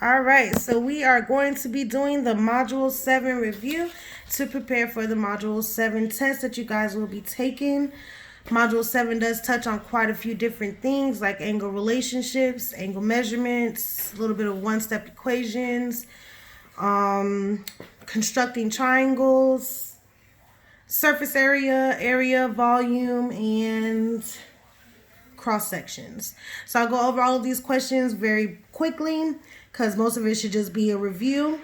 All right, so we are going to be doing the Module 7 review to prepare for the Module 7 test that you guys will be taking. Module 7 does touch on quite a few different things like angle relationships, angle measurements, a little bit of one-step equations, constructing triangles, surface area, volume, and cross sections. So I'll go over all of these questions very quickly because most of it should just be a review.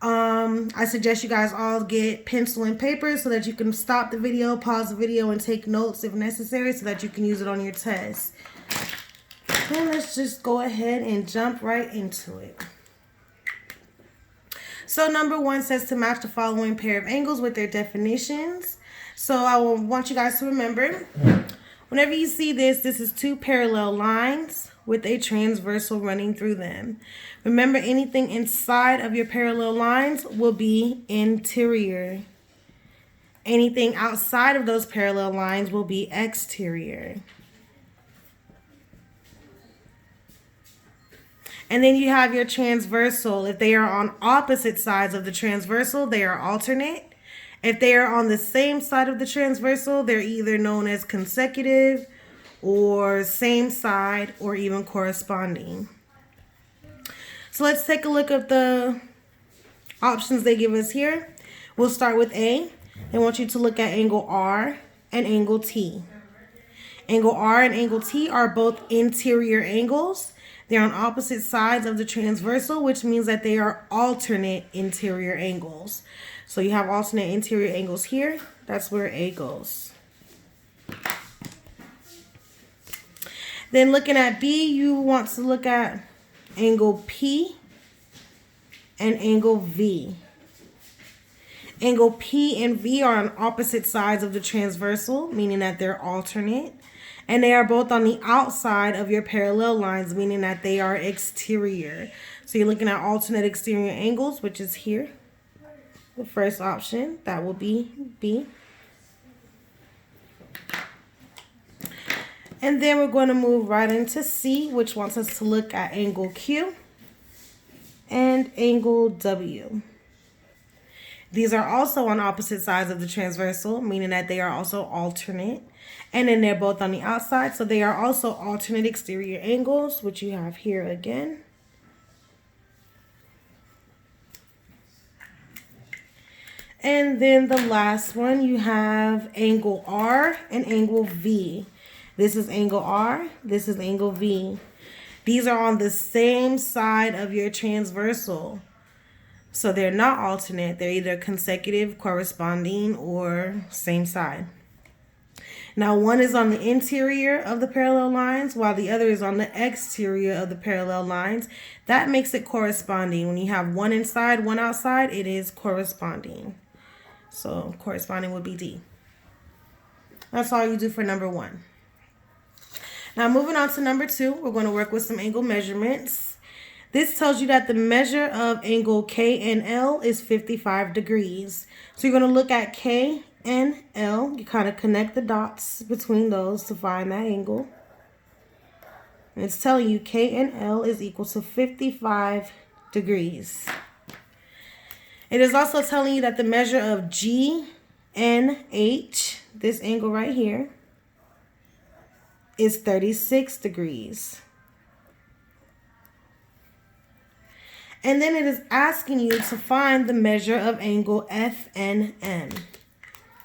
I suggest you guys all get pencil and paper so that you can stop the video, pause the video, and take notes if necessary so that you can use it on your test. Then let's just go ahead and jump right into it. So number 1 says to match the following pair of angles with their definitions. So I want you guys to remember, whenever you see this is two parallel lines with a transversal running through them. Remember, anything inside of your parallel lines will be interior. Anything outside of those parallel lines will be exterior. And then you have your transversal. If they are on opposite sides of the transversal, they are alternate. If they are on the same side of the transversal, they're either known as consecutive or same side or even corresponding. So let's take a look at the options they give us here. We'll start with A. They want you to look at angle R and angle T. Angle R and angle T are both interior angles. They're on opposite sides of the transversal, which means that they are alternate interior angles. So you have alternate interior angles here. That's where A goes. Then looking at B, you want to look at angle P and angle V. Angle P and V are on opposite sides of the transversal, meaning that they're alternate. And they are both on the outside of your parallel lines, meaning that they are exterior. So you're looking at alternate exterior angles, which is here. The first option, that will be B. And then we're going to move right into C, which wants us to look at angle Q and angle W. These are also on opposite sides of the transversal, meaning that they are also alternate. And then they're both on the outside, so they are also alternate exterior angles, which you have here again. And then the last one, you have angle R and angle V. This is angle R, this is angle V. These are on the same side of your transversal. So they're not alternate, they're either consecutive, corresponding, or same side. Now one is on the interior of the parallel lines while the other is on the exterior of the parallel lines. That makes it corresponding. When you have one inside, one outside, it is corresponding. So corresponding would be D. That's all you do for number 1. Now moving on to number 2, we're going to work with some angle measurements. This tells you that the measure of angle K and L is 55 degrees. So you're going to look at K and L. You kind of connect the dots between those to find that angle. And it's telling you K and L is equal to 55 degrees. It is also telling you that the measure of G and H, this angle right here, is 36 degrees. And then it is asking you to find the measure of angle F and M.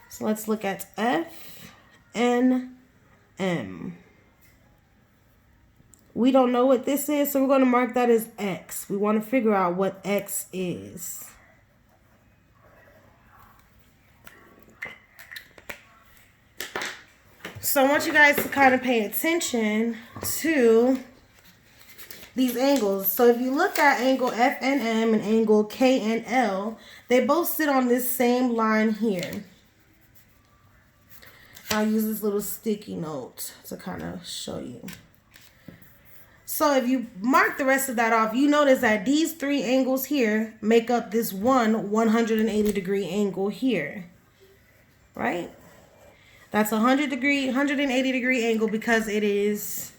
So let's look at F and M. We don't know what this is, so we're going to mark that as X. We want to figure out what X is. So I want you guys to kind of pay attention to these angles. So if you look at angle F and M and angle K and L, they both sit on this same line here. I'll use this little sticky note to kind of show you. So if you mark the rest of that off, you notice that these 3 angles here make up this one 180 degree angle here, right? That's a 180 degree angle because it is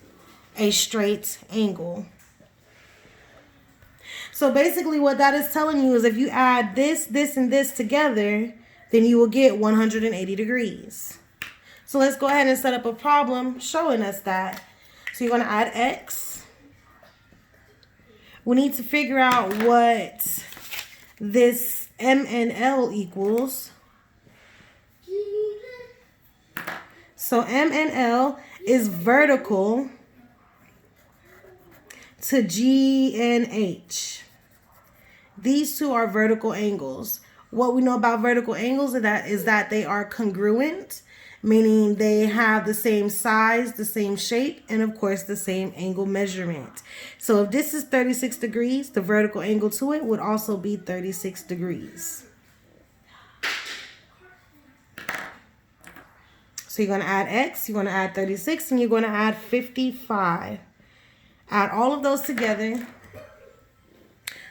a straight angle. So basically what that is telling you is if you add this, this, and this together, then you will get 180 degrees. So let's go ahead and set up a problem showing us that. So you're going to add x. We need to figure out what this M and L equals. So M and L is vertical to G and H. These two are vertical angles. What we know about vertical angles is that they are congruent, meaning they have the same size, the same shape, and of course the same angle measurement. So if this is 36 degrees, the vertical angle to it would also be 36 degrees. So you're going to add x, you're going to add 36, and you're going to add 55. Add all of those together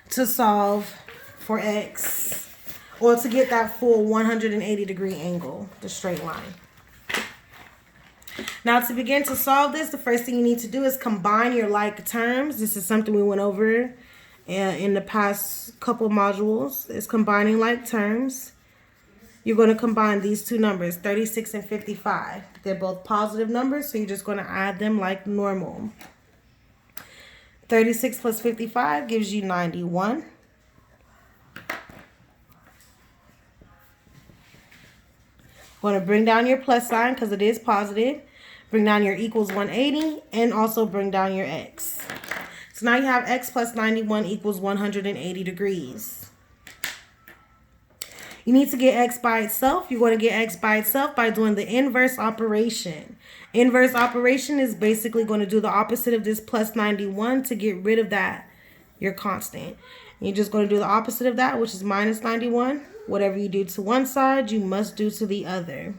to solve for x, or to get that full 180 degree angle, the straight line. Now to begin to solve this, the first thing you need to do is combine your like terms. This is something we went over in the past couple modules. It's combining like terms. You're going to combine these two numbers, 36 and 55. They're both positive numbers, so you're just going to add them like normal. 36 plus 55 gives you 91. Going to bring down your plus sign because it is positive. Bring down your equals 180 and also bring down your x. So now you have x plus 91 equals 180 degrees. You need to get x by itself. You're going to get x by itself by doing the inverse operation. Inverse operation is basically going to do the opposite of this plus 91 to get rid of that, your constant. You're just going to do the opposite of that, which is minus 91. Whatever you do to one side, you must do to the other.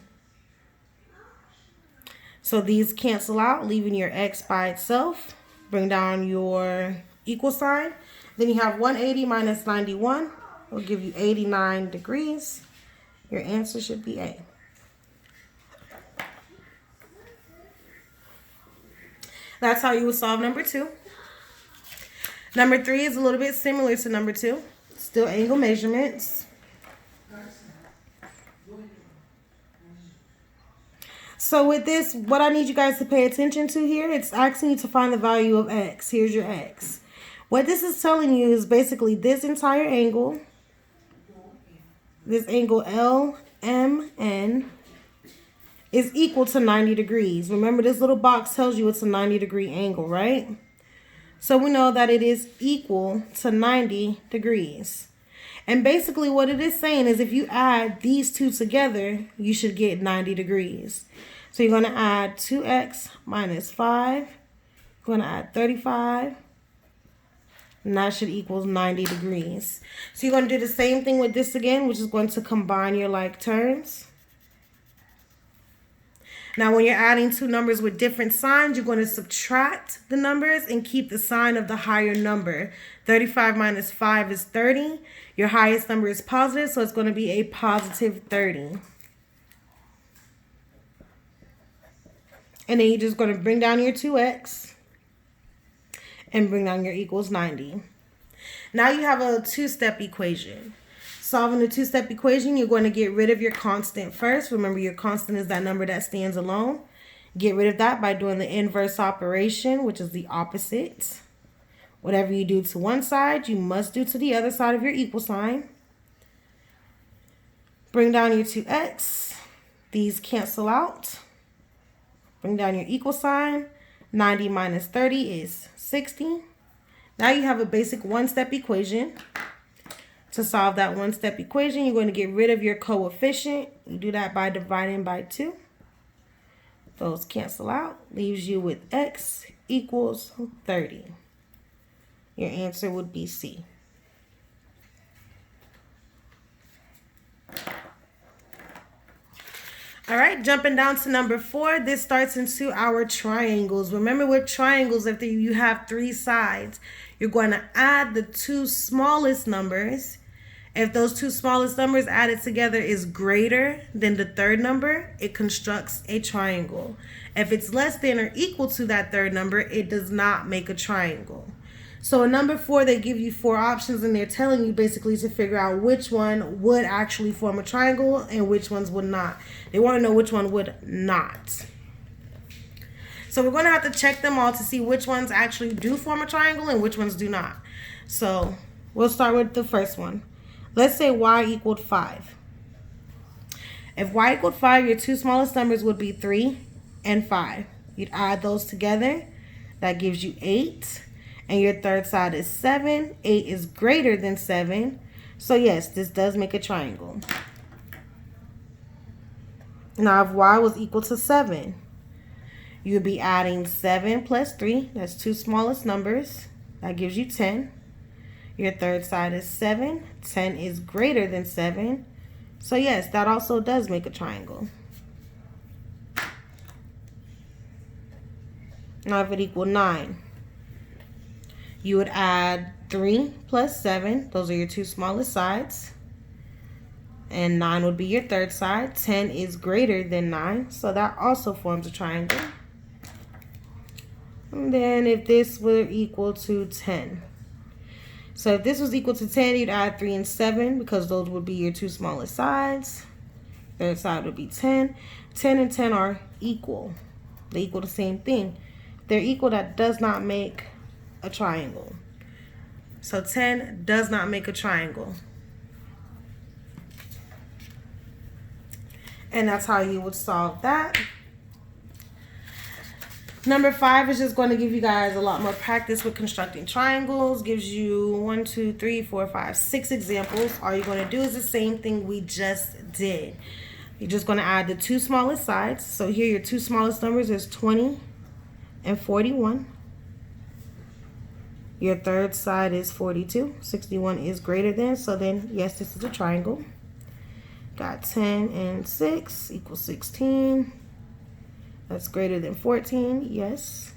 So these cancel out, leaving your x by itself. Bring down your equal sign. Then you have 180 minus 91. Will give you 89 degrees. Your answer should be A. That's how you would solve number 2. Number 3 is a little bit similar to number 2. Still angle measurements. So with this, what I need you guys to pay attention to here, it's asking you to find the value of x. Here's your x. What this is telling you is basically this entire angle, this angle LMN, is equal to 90 degrees. Remember, this little box tells you it's a 90-degree angle, right? So we know that it is equal to 90 degrees. And basically what it is saying is if you add these two together, you should get 90 degrees. So you're going to add 2x minus 5. You're going to add 35. And that should equal 90 degrees. So you're going to do the same thing with this again, which is going to combine your like terms. Now, when you're adding two numbers with different signs, you're going to subtract the numbers and keep the sign of the higher number. 35 minus 5 is 30. Your highest number is positive, so it's going to be a positive 30. And then you're just going to bring down your 2x and bring down your equals 90. Now you have a two-step equation. Solving the two-step equation, you're going to get rid of your constant first. Remember, your constant is that number that stands alone. Get rid of that by doing the inverse operation, which is the opposite. Whatever you do to one side, you must do to the other side of your equal sign. Bring down your 2x. These cancel out. Bring down your equal sign. 90 minus 30 is 60. Now you have a basic one-step equation. To solve that one-step equation, you're going to get rid of your coefficient. You do that by dividing by 2. Those cancel out. Leaves you with x equals 30. Your answer would be C. All right, jumping down to number 4, this starts into our triangles. Remember, with triangles, if you have 3 sides, you're going to add the 2 smallest numbers. If those 2 smallest numbers added together is greater than the third number, it constructs a triangle. If it's less than or equal to that third number, it does not make a triangle. So in number 4, they give you 4 options, and they're telling you basically to figure out which one would actually form a triangle and which ones would not. They want to know which one would not. So we're going to have to check them all to see which ones actually do form a triangle and which ones do not. So we'll start with the first one. Let's say y equaled 5. If y equaled 5, your two smallest numbers would be 3 and 5. You'd add those together. That gives you 8. And your third side is 7. 8 is greater than 7. So yes, this does make a triangle. Now if y was equal to 7, you would be adding 7 plus 3. That's two smallest numbers. That gives you 10. Your third side is 7. 10 is greater than 7. So yes, that also does make a triangle. Now if it equaled 9, you would add 3 plus 7. Those are your two smallest sides. And 9 would be your third side. 10 is greater than 9. So that also forms a triangle. And then if this were equal to 10. So if this was equal to 10, you'd add 3 and 7 because those would be your two smallest sides. Third side would be 10. 10 and 10 are equal. They equal the same thing. They're equal, that does not make a triangle. So 10 does not make a triangle. And that's how you would solve that. Number 5 is just going to give you guys a lot more practice with constructing triangles. Gives you 1, 2, 3, 4, 5, 6 examples. All you're going to do is the same thing we just did. You're just going to add the two smallest sides. So here your two smallest numbers is 20 and 41. Your third side is 42. 61 is greater than. So then, yes, this is a triangle. Got 10 and 6 equals 16. That's greater than 14, yes.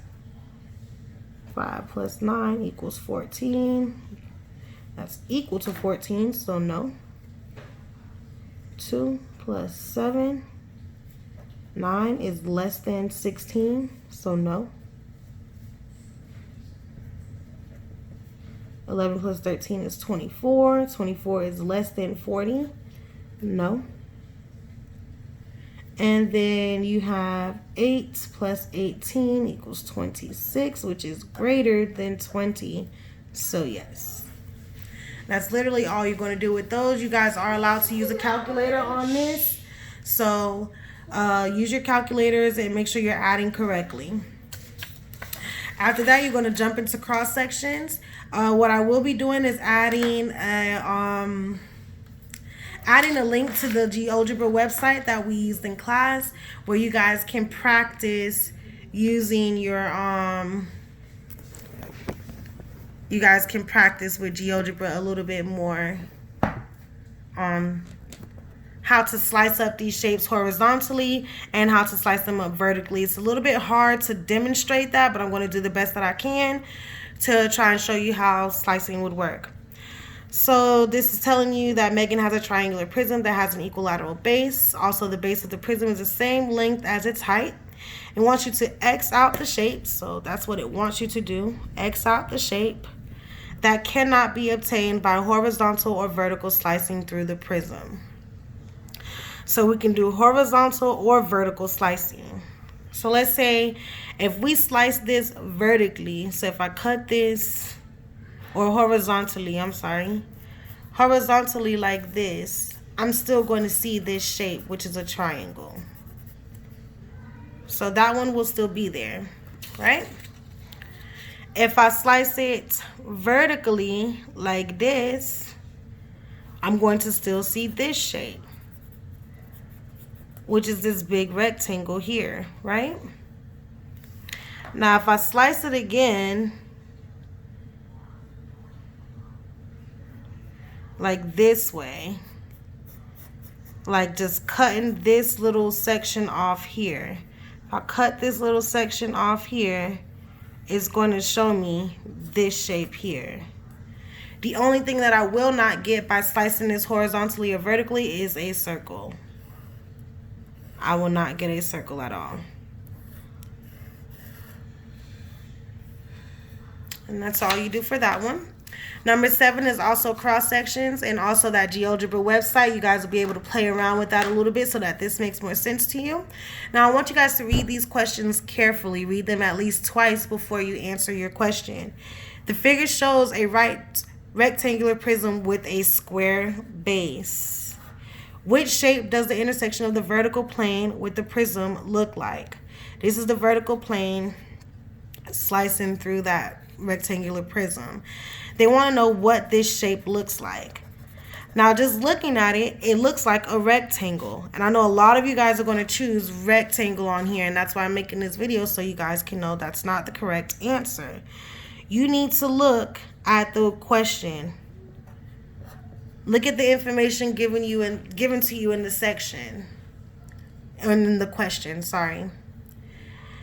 5 plus 9 equals 14. That's equal to 14, so no. 2 plus 7. 9 is less than 16, so no. 11 plus 13 is 24. 24 is less than 40, no. And then you have 8 plus 18 equals 26, which is greater than 20. So yes. That's literally all you're going to do with those. You guys are allowed to use a calculator on this. So use your calculators and make sure you're adding correctly. After that, you're going to jump into cross sections. What I will be doing is adding a link to the GeoGebra website that we used in class, where you guys can practice using your you guys can practice with GeoGebra a little bit more how to slice up these shapes horizontally and how to slice them up vertically. It's a little bit hard to demonstrate that, but I'm going to do the best that I can to try and show you how slicing would work. So this is telling you that Megan has a triangular prism that has an equilateral base. Also, the base of the prism is the same length as its height. It wants you to X out the shape, so that's what it wants you to do. X out the shape that cannot be obtained by horizontal or vertical slicing through the prism. So we can do horizontal or vertical slicing. So let's say if we slice this vertically, so if I cut this, or horizontally, I'm sorry, horizontally like this, I'm still going to see this shape, which is a triangle. So that one will still be there, right? If I slice it vertically like this, I'm going to still see this shape, which is this big rectangle here, right? Now, if I slice it again, like this way, like just cutting this little section off here. If I cut this little section off here, it's going to show me this shape here. The only thing that I will not get by slicing this horizontally or vertically is a circle. I will not get a circle at all. And that's all you do for that one. Number 7 is also cross sections and also that GeoGebra website. You guys will be able to play around with that a little bit so that this makes more sense to you. Now I want you guys to read these questions carefully. Read them at least twice before you answer your question. The figure shows a rectangular prism with a square base. Which shape does the intersection of the vertical plane with the prism look like? This is the vertical plane slicing through that rectangular prism. They want to know what this shape looks like. Now, just looking at it, it looks like a rectangle. And I know a lot of you guys are going to choose rectangle on here, and that's why I'm making this video so you guys can know that's not the correct answer. You need to look at the question. Look at the information given to you in the section. And in the question, sorry.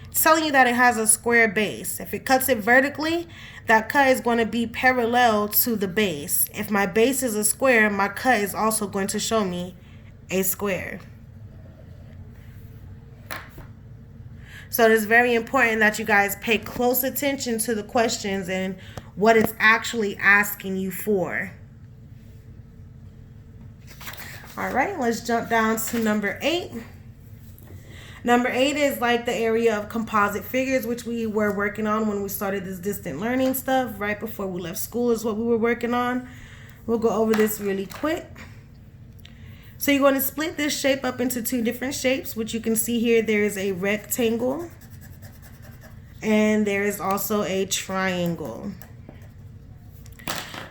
It's telling you that it has a square base. If it cuts it vertically, that cut is going to be parallel to the base. If my base is a square, my cut is also going to show me a square. So it is very important that you guys pay close attention to the questions and what it's actually asking you for. All right, let's jump down to number 8. Number 8 is like the area of composite figures, which we were working on when we started this distant learning stuff. Right before we left school is what we were working on. We'll go over this really quick. So you're going to split this shape up into 2 different shapes, which you can see here. There is a rectangle and there is also a triangle.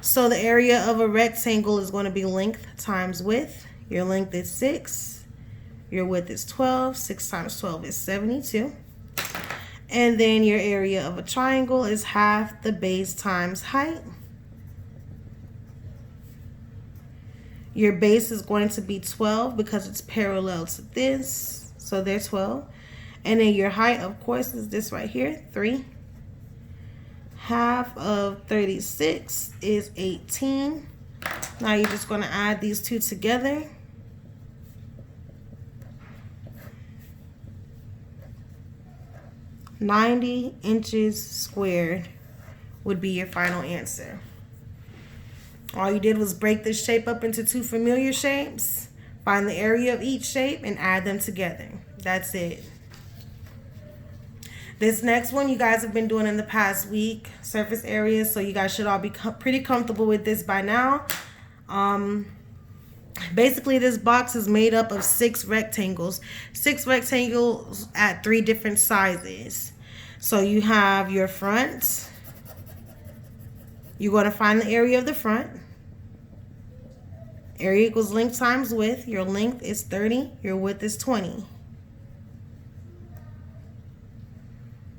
So the area of a rectangle is going to be length times width. Your length is 6. Your width is 12. 6 times 12 is 72. And then your area of a triangle is half the base times height. Your base is going to be 12 because it's parallel to this. So they're 12. And then your height, of course, is this right here, 3. Half of 36 is 18. Now you're just going to add these two together. 90 inches squared would be your final answer. All you did was break this shape up into 2 familiar shapes, find the area of each shape, and add them together. That's it. This next one you guys have been doing in the past week, surface areas, so you guys should all be pretty comfortable with this by now. Basically, this box is made up of 6 rectangles. 6 rectangles at 3 different sizes. So you have your front. You're going to find the area of the front. Area equals length times width. Your length is 30. Your width is 20.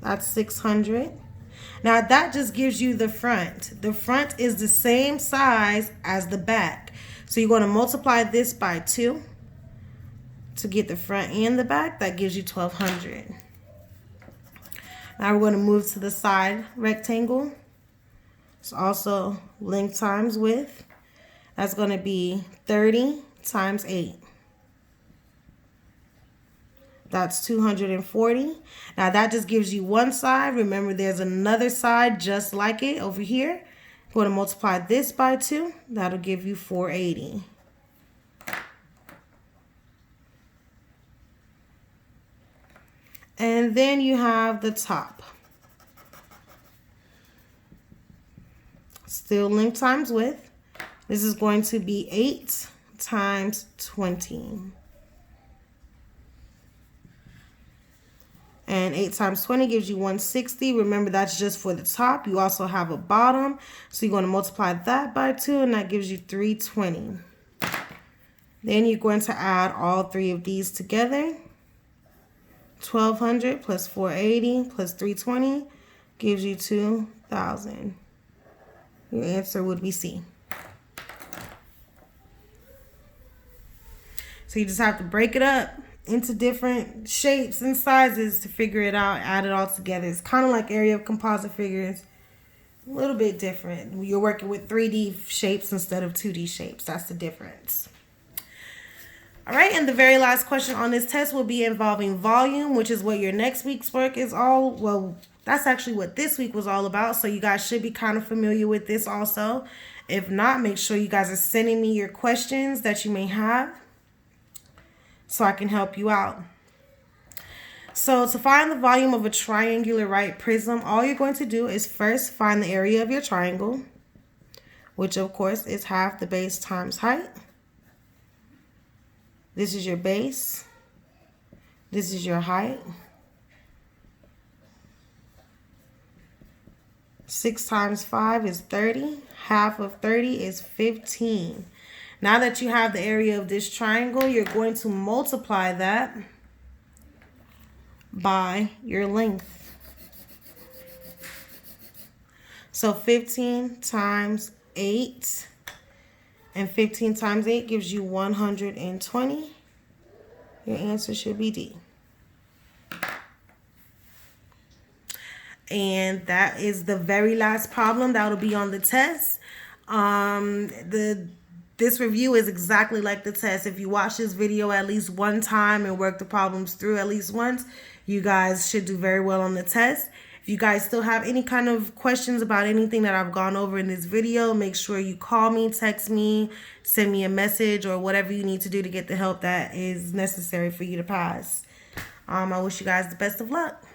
That's 600. Now that just gives you the front. The front is the same size as the back. So you're going to multiply this by 2 to get the front and the back. That gives you 1200. Now we're going to move to the side rectangle. It's also length times width. That's going to be 30 times 8. That's 240. Now that just gives you one side. Remember, there's another side just like it over here. Going to multiply this by 2. That'll give you 480. And then you have the top. Still length times width. This is going to be 8 times 20. And 8 times 20 gives you 160. Remember, that's just for the top. You also have a bottom. So you're going to multiply that by 2, and that gives you 320. Then you're going to add all 3 of these together. 1200 plus 480 plus 320 gives you 2000. Your answer would be C. So you just have to break it up into different shapes and sizes to figure it out, add it all together. It's kind of like area of composite figures, a little bit different. You're working with 3D shapes instead of 2D shapes. That's the difference. All right, and the very last question on this test will be involving volume, which is what your next week's work is all, well, That's actually what this week was all about. So you guys should be kind of familiar with this also. If not, make sure you guys are sending me your questions that you may have so I can help you out. So to find the volume of a triangular right prism, all you're going to do is first find the area of your triangle, which of course is half the base times height. This is your base. This is your height. 6 times 5 is 30. Half of 30 is 15. Now that you have the area of this triangle, you're going to multiply that by your length. So 15 times 8 and 15 times 8 gives you 120. Your answer should be D. And that is the very last problem that will be on the test. This review is exactly like the test. If you watch this video at least one time and work the problems through at least once, you guys should do very well on the test. If you guys still have any kind of questions about anything that I've gone over in this video, make sure you call me, text me, send me a message, or whatever you need to do to get the help that is necessary for you to pass. I wish you guys the best of luck.